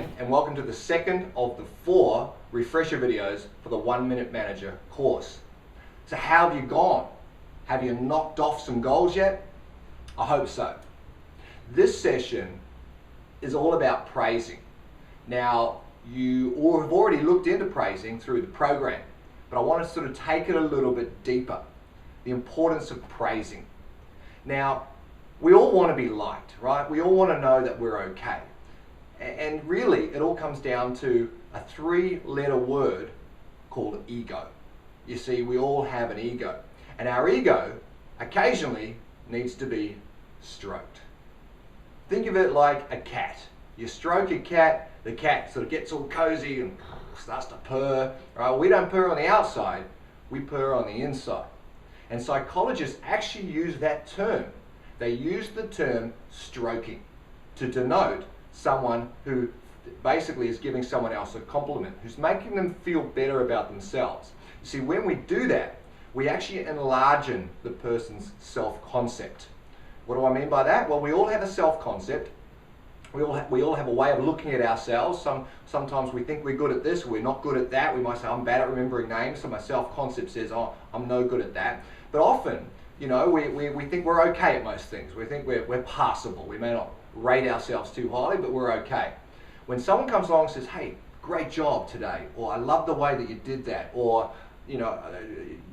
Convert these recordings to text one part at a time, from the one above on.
morning and welcome to the second of the 4 refresher videos for the 1 Minute Manager course. So how have you gone? Have you knocked off some goals yet? I hope so. This session is all about praising. Now, you have already looked into praising through the program, but I want to sort of take it a little bit deeper. The importance of praising. Now, we all want to be liked, right? We all want to know that we're okay. And really, it all comes down to a 3-letter word called ego. You see, we all have an ego. And our ego occasionally needs to be stroked. Think of it like a cat. You stroke a cat, the cat sort of gets all cozy and starts to purr. Right? We don't purr on the outside, we purr on the inside. And psychologists actually use that term. They use the term stroking to denote someone who basically is giving someone else a compliment, who's making them feel better about themselves. You see, when we do that, we actually enlarge the person's self-concept. What do I mean by that? Well, we all have a self-concept. We all have a way of looking at ourselves. Sometimes we think we're good at this, we're not good at that. We might say, I'm bad at remembering names, so my self-concept says, oh, I'm no good at that. But often, you know, we think we're okay at most things. We think we're passable. We may not rate ourselves too highly, but we're okay. When someone comes along and says, hey, great job today, or I love the way that you did that, or you know,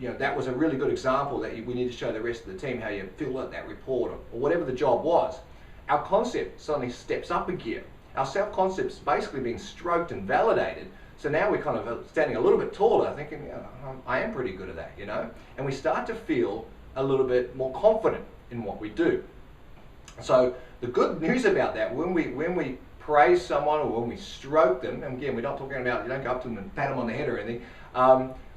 that was a really good example that we need to show the rest of the team how you filled out that report, or whatever the job was, our concept suddenly steps up a gear. Our self-concept's basically being stroked and validated. So now we're kind of standing a little bit taller, thinking, I am pretty good at that, you know? And we start to feel a little bit more confident in what we do. So the good news about that, when we praise someone or when we stroke them, and again, we're not talking about, you don't go up to them and pat them on the head or anything,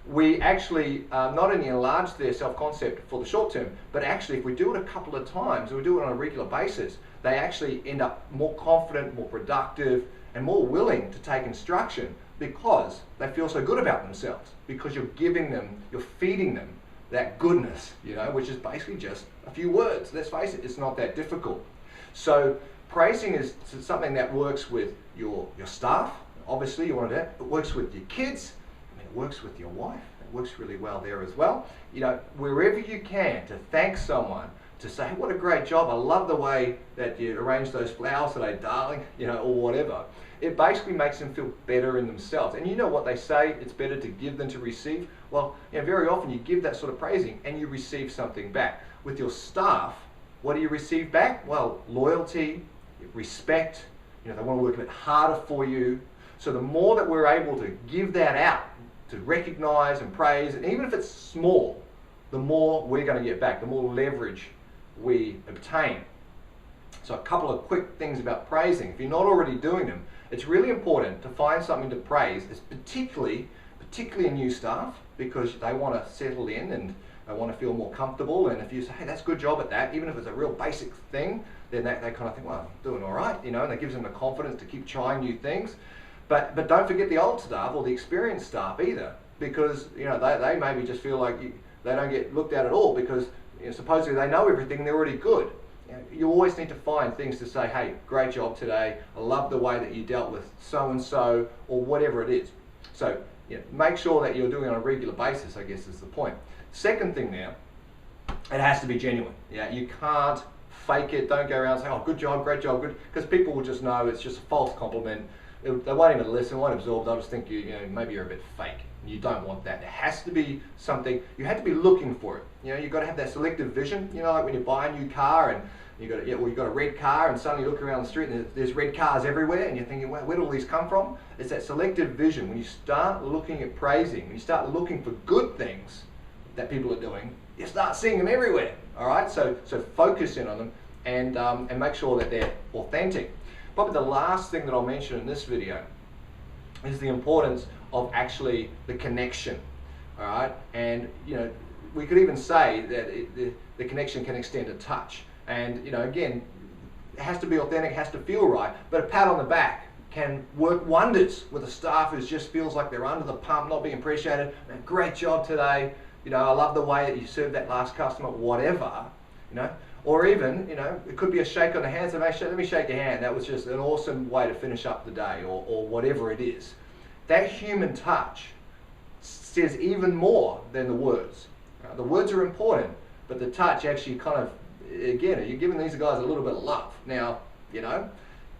we actually not only enlarge their self-concept for the short term, but actually if we do it a couple of times, or we do it on a regular basis, they actually end up more confident, more productive, and more willing to take instruction because they feel so good about themselves, because you're giving them, you're feeding them that goodness, you know, which is basically just a few words. Let's face it, it's not that difficult. So praising is something that works with your staff. Obviously, you want to do it. It works with your kids. I mean, it works with your wife. It works really well there as well. You know, wherever you can, to thank someone, to say, hey, what a great job. I love the way that you arranged those flowers today, darling, you know, or whatever. It basically makes them feel better in themselves. And you know what they say, it's better to give than to receive. Well, you know, very often you give that sort of praising and you receive something back. With your staff, what do you receive back? Well, loyalty, respect, you know, they want to work a bit harder for you. So the more that we're able to give that out, to recognize and praise, and even if it's small, the more we're going to get back, the more leverage we obtain. So a couple of quick things about praising. If you're not already doing them, it's really important to find something to praise. It's particularly in new staff, because they want to settle in and they want to feel more comfortable. And if you say, hey, that's a good job at that, even if it's a real basic thing, then they kind of think, well, I'm doing all right, you know, and it gives them the confidence to keep trying new things. But don't forget the old staff or the experienced staff either, because you know they maybe just feel like they don't get looked at all because you know, supposedly they know everything, they're already good. You always need to find things to say, hey, great job today, I love the way that you dealt with so-and-so, or whatever it is. So you know, make sure that you're doing it on a regular basis, I guess is the point. Second thing now, it has to be genuine. Yeah, you can't fake it. Don't go around saying, oh, good job, great job, good, because people will just know it's just a false compliment. They won't even listen, won't absorb, they'll just think you know, maybe you're a bit fake. You don't want that. It has to be something, you have to be looking for it. You know, you've got to have that selective vision. You know, like when you buy a new car and you've got a red car and suddenly you look around the street and there's red cars everywhere and you're thinking, well, where do all these come from? It's that selective vision. When you start looking at praising, when you start looking for good things that people are doing, you start seeing them everywhere. All right, so focus in on them and make sure that they're authentic. Probably the last thing that I'll mention in this video is the importance of actually the connection. All right, and you know, we could even say that the connection can extend a touch. And you know, again, it has to be authentic, it has to feel right. But a pat on the back can work wonders with a staff who just feels like they're under the pump, not being appreciated. Man, great job today. You know, I love the way that you served that last customer, whatever. You know, Or even, it could be a shake on the hand. So let me shake your hand. That was just an awesome way to finish up the day, or whatever it is. That human touch says even more than the words. The words are important, but the touch actually kind of, again, you're giving these guys a little bit of love. Now, it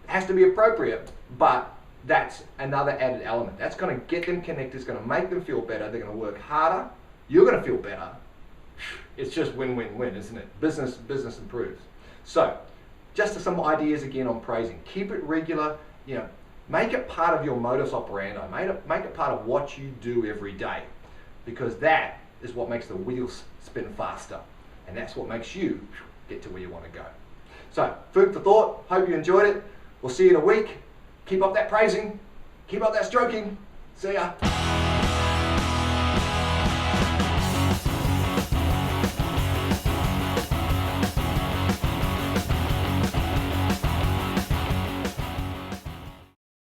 has to be appropriate, but that's another added element. That's going to get them connected. It's going to make them feel better. They're going to work harder. You're going to feel better. It's just win-win-win, isn't it? Business improves. So, just some ideas again on praising. Keep it regular. Make it part of your modus operandi. Make it part of what you do every day, because that is what makes the wheels spin faster, and that's what makes you get to where you want to go. So, food for thought. Hope you enjoyed it. We'll see you in a week. Keep up that praising. Keep up that stroking. See ya.